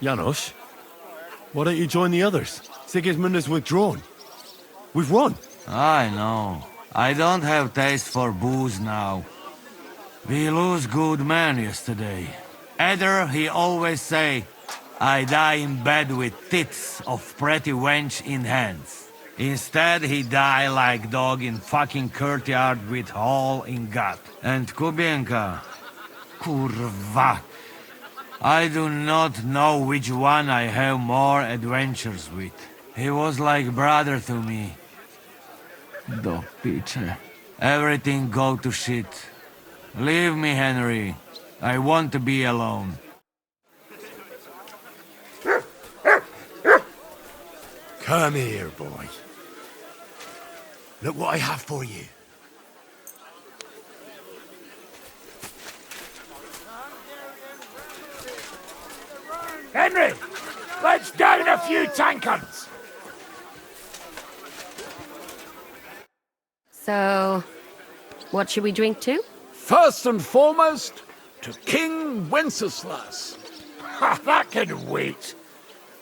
Janos, why don't you join the others? Sigismund has withdrawn. We've won. I know. I don't have taste for booze now. We lose good men yesterday. Eder, he always say, I die in bed with tits of pretty wench in hands. Instead, he die like dog in fucking courtyard with hole in gut. And Kubienka, kurwa. I do not know which one I have more adventures with. He was like brother to me. Dog Peter. Everything go to shit. Leave me, Henry. I want to be alone. Come here, boy. Look what I have for you. Henry, let's down a few tankards. So, what should we drink to? First and foremost, to King Wenceslas. Ha, that can wait.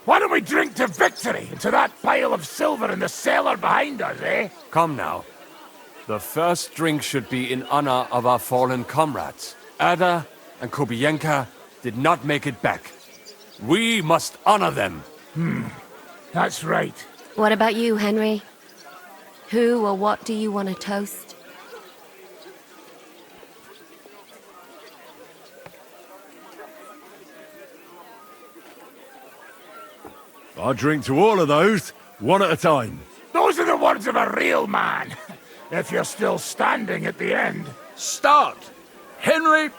Why don't we drink to victory and to that pile of silver in the cellar behind us, eh? Come now. The first drink should be in honor of our fallen comrades. Ada and Kubienka did not make it back. We must honor them. That's right. What about you, Henry? Who or what do you want to toast? I'll drink to all of those, one at a time. Those are the words of a real man. If you're still standing at the end. Start. Henry,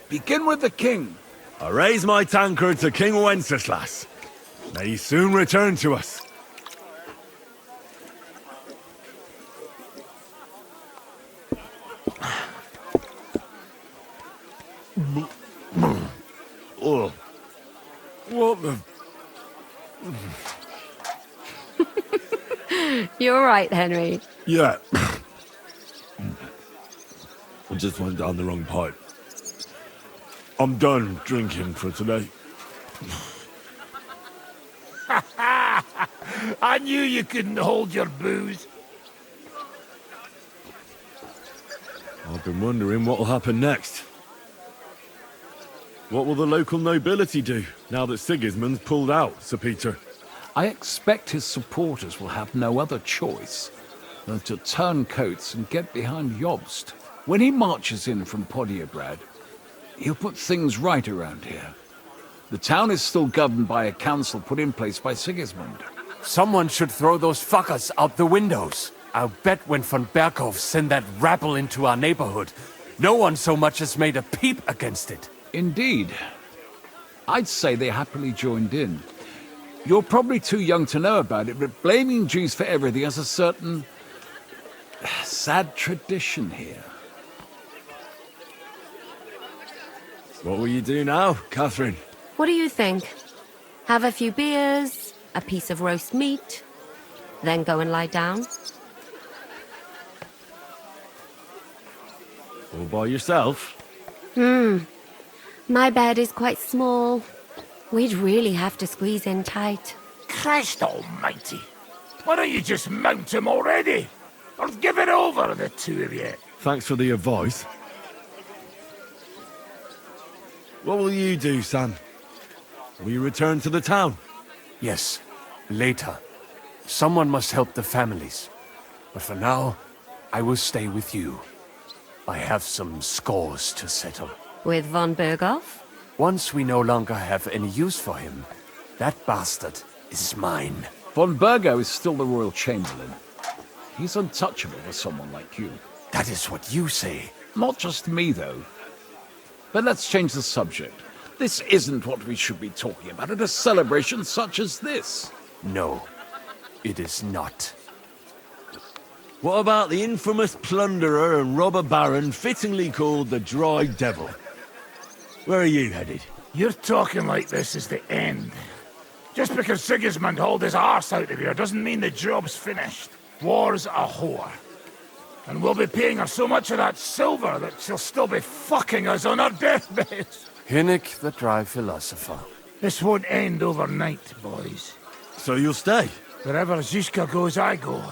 begin with the king. I raise my tankard to King Wenceslas. May he soon return to us. Oh. What the... You're right, Henry. Yeah. I just went down the wrong pipe. I'm done drinking for today. I knew you couldn't hold your booze. I've been wondering what will happen next. What will the local nobility do now that Sigismund's pulled out, Sir Peter? I expect his supporters will have no other choice than to turn coats and get behind Jobst. When he marches in from Podiebrad, he'll put things right around here. The town is still governed by a council put in place by Sigismund. Someone should throw those fuckers out the windows. I'll bet when von Berkhoff sent that rabble into our neighborhood, no one so much as made a peep against it. Indeed. I'd say they happily joined in. You're probably too young to know about it, but blaming Jews for everything has a certain sad tradition here. What will you do now, Catherine? What do you think? Have a few beers, a piece of roast meat, then go and lie down? All by yourself? My bed is quite small. We'd really have to squeeze in tight. Christ almighty. Why don't you just mount him already? Or give it over, the two of you? Thanks for the advice. What will you do, Sam? Will you return to the town? Yes, later. Someone must help the families. But for now, I will stay with you. I have some scores to settle. With von Berghoff? Once we no longer have any use for him, that bastard is mine. Von Bergo is still the royal chamberlain. He's untouchable for someone like you. That is what you say. Not just me, though. But let's change the subject. This isn't what we should be talking about at a celebration such as this. No, it is not. What about the infamous plunderer and robber baron fittingly called the Dry Devil? Where are you headed? You're talking like this is the end. Just because Sigismund hauled his arse out of here doesn't mean the job's finished. War's a whore. And we'll be paying her so much of that silver that she'll still be fucking us on our deathbeds. Hinnick, the dry philosopher. This won't end overnight, boys. So you'll stay? Wherever Zizka goes, I go.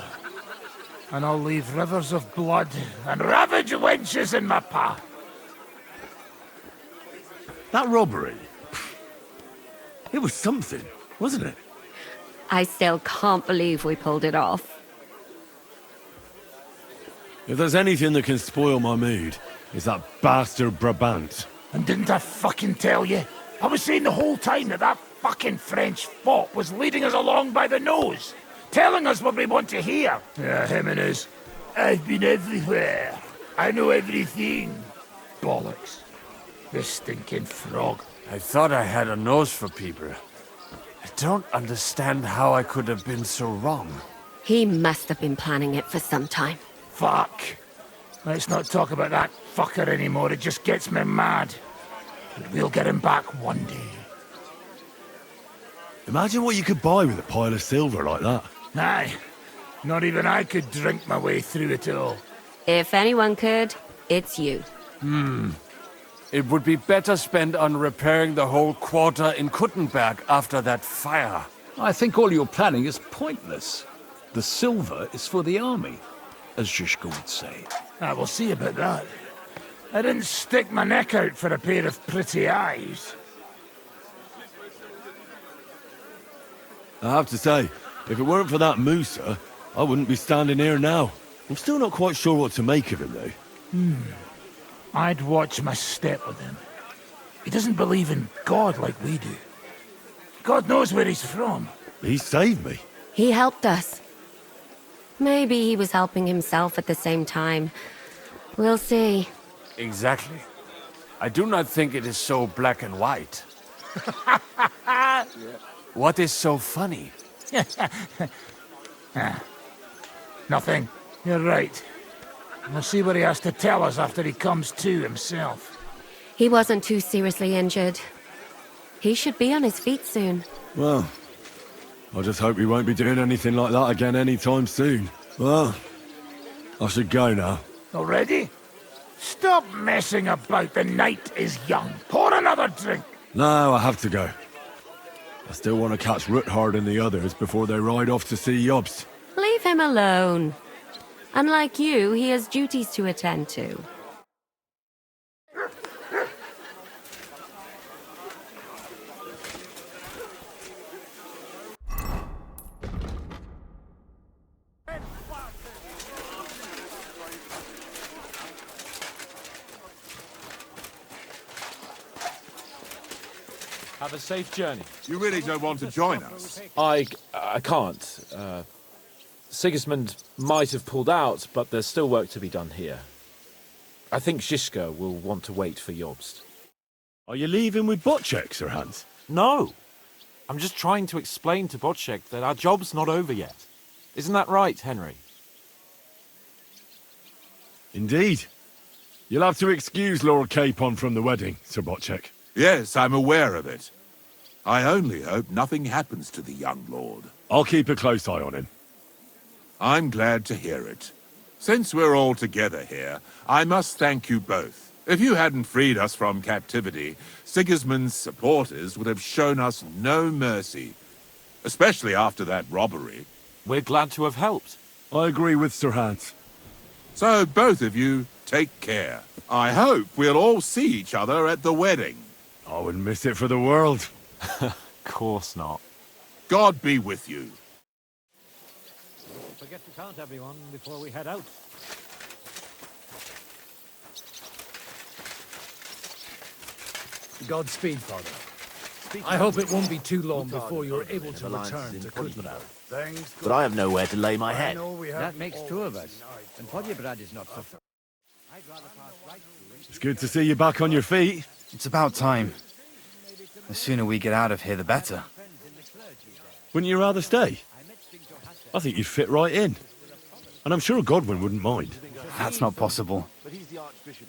And I'll leave rivers of blood and ravaged wenches in my path. That robbery, it was something, wasn't it? I still can't believe we pulled it off. If there's anything that can spoil my mood, it's that bastard Brabant. And didn't I fucking tell you? I was saying the whole time that fucking French fop was leading us along by the nose, telling us what we want to hear. Yeah, him and his, I've been everywhere. I know everything. Bollocks. This stinking frog. I thought I had a nose for people. I don't understand how I could have been so wrong. He must have been planning it for some time. Fuck. Let's not talk about that fucker anymore. It just gets me mad. But we'll get him back one day. Imagine what you could buy with a pile of silver like that. Aye. Not even I could drink my way through it all. If anyone could, it's you. It would be better spent on repairing the whole quarter in Kuttenberg after that fire. I think all your planning is pointless. The silver is for the army, as Zizka would say. We'll see about that. I didn't stick my neck out for a pair of pretty eyes. I have to say, if it weren't for that Musa, I wouldn't be standing here now. I'm still not quite sure what to make of him, though. I'd watch my step with him. He doesn't believe in God like we do. God knows where he's from. He saved me. He helped us. Maybe he was helping himself at the same time. We'll see. Exactly. I do not think it is so black and white. What is so funny? Nothing. You're right. We'll see what he has to tell us after he comes to himself. He wasn't too seriously injured. He should be on his feet soon. Well, I just hope we won't be doing anything like that again anytime soon. Well, I should go now. Already? Stop messing about. The night is young. Pour another drink. No, I have to go. I still want to catch Ruthard and the others before they ride off to see Yobst. Leave him alone. Unlike you, he has duties to attend to. Have a safe journey. You really don't want to join us? I can't. Sigismund might have pulled out, but there's still work to be done here. I think Zizka will want to wait for Jobst. Are you leaving with Botchek, Sir Hans? No! I'm just trying to explain to Botchek that our job's not over yet. Isn't that right, Henry? Indeed. You'll have to excuse Lord Capon from the wedding, Sir Botchek. Yes, I'm aware of it. I only hope nothing happens to the young lord. I'll keep a close eye on him. I'm glad to hear it. Since we're all together here, I must thank you both. If you hadn't freed us from captivity, Sigismund's supporters would have shown us no mercy. Especially after that robbery. We're glad to have helped. I agree with Sir Hans. So both of you, take care. I hope we'll all see each other at the wedding. I wouldn't miss it for the world. Of course not. God be with you. Forget to count everyone before we head out. Godspeed, Father. I hope it won't be too long before you're able to return to Kuttenberg. But I have nowhere to lay my head. That makes two of us. And Podjebrad is not so... It's good to see you back on your feet. It's about time. The sooner we get out of here, the better. Wouldn't you rather stay? I think you'd fit right in. And I'm sure Godwin wouldn't mind. That's not possible.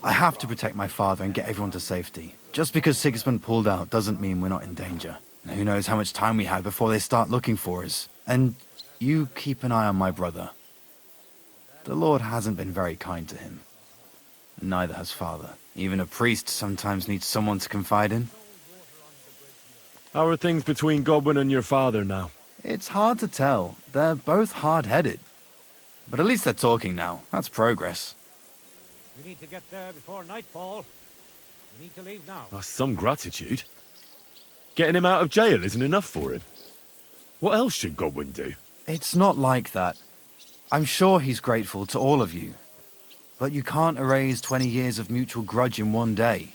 I have to protect my father and get everyone to safety. Just because Sigismund pulled out doesn't mean we're not in danger. And who knows how much time we have before they start looking for us. And you keep an eye on my brother. The Lord hasn't been very kind to him. And neither has father. Even a priest sometimes needs someone to confide in. How are things between Godwin and your father now? It's hard to tell. They're both hard-headed. But at least they're talking now. That's progress. We need to get there before nightfall. We need to leave now. That's some gratitude. Getting him out of jail isn't enough for him. What else should Godwin do? It's not like that. I'm sure he's grateful to all of you. But you can't erase 20 years of mutual grudge in one day.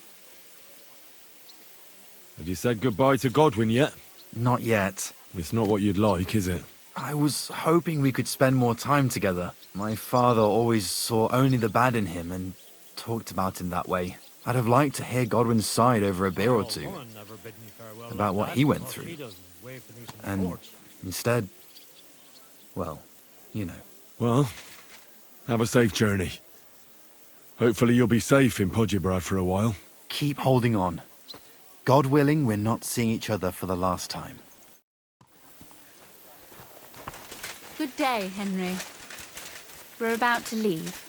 Have you said goodbye to Godwin yet? Not yet. It's not what you'd like, is it? I was hoping we could spend more time together. My father always saw only the bad in him and talked about him that way. I'd have liked to hear Godwin's side over a beer or two about what he went through. And instead, well, you know. Well, have a safe journey. Hopefully you'll be safe in Podjebrad for a while. Keep holding on. God willing, we're not seeing each other for the last time. Good day, Henry. We're about to leave.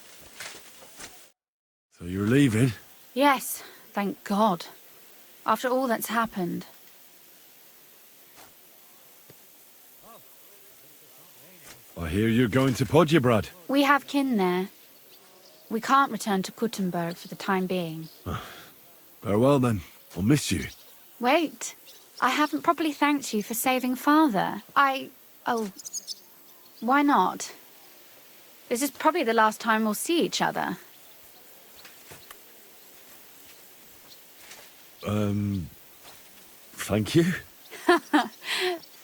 So you're leaving? Yes, thank God. After all that's happened. I hear you're going to Podjebrad. We have kin there. We can't return to Kuttenberg for the time being. Farewell then. I'll miss you. Wait. I haven't properly thanked you for saving Father. Oh... Why not? This is probably the last time we'll see each other. Thank you?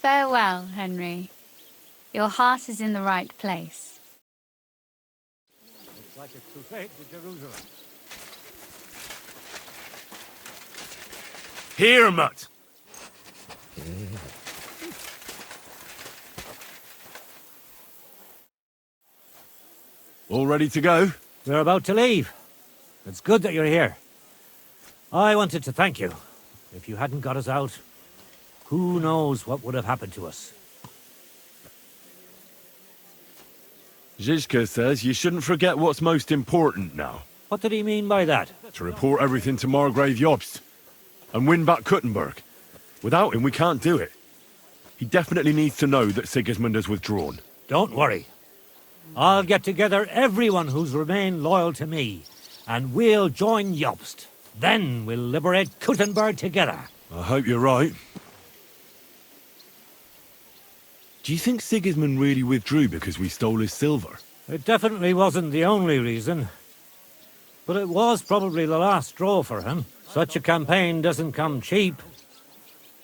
Farewell, Henry. Your heart is in the right place. Looks like a crusade to Jerusalem. Here, Mutt! All ready to go? We're about to leave. It's good that you're here. I wanted to thank you. If you hadn't got us out, who knows what would have happened to us. Zizka says you shouldn't forget what's most important now. What did he mean by that? To report everything to Margrave Jobst and win back Kuttenberg. Without him, we can't do it. He definitely needs to know that Sigismund has withdrawn. Don't worry. I'll get together everyone who's remained loyal to me, and we'll join Jobst. Then we'll liberate Kuttenberg together. I hope you're right. Do you think Sigismund really withdrew because we stole his silver? It definitely wasn't the only reason. But it was probably the last straw for him. Such a campaign doesn't come cheap.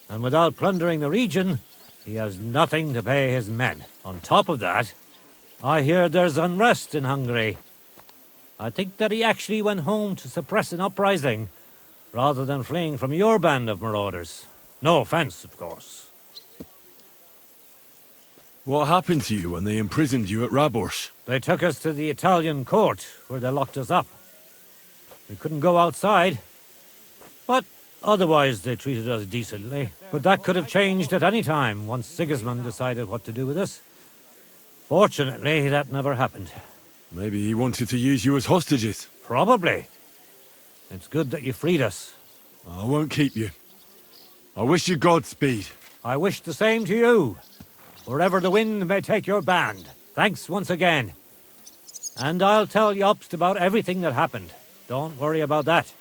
And without plundering the region, he has nothing to pay his men. On top of that, I hear there's unrest in Hungary. I think that he actually went home to suppress an uprising, rather than fleeing from your band of marauders. No offense, of course. What happened to you when they imprisoned you at Raborsch? They took us to the Italian court, where they locked us up. We couldn't go outside, but otherwise they treated us decently. But that could have changed at any time, once Sigismund decided what to do with us. Fortunately, that never happened. Maybe he wanted to use you as hostages. Probably. It's good that you freed us. I won't keep you. I wish you Godspeed. I wish the same to you. Wherever the wind may take your band. Thanks once again. And I'll tell Jobst about everything that happened. Don't worry about that.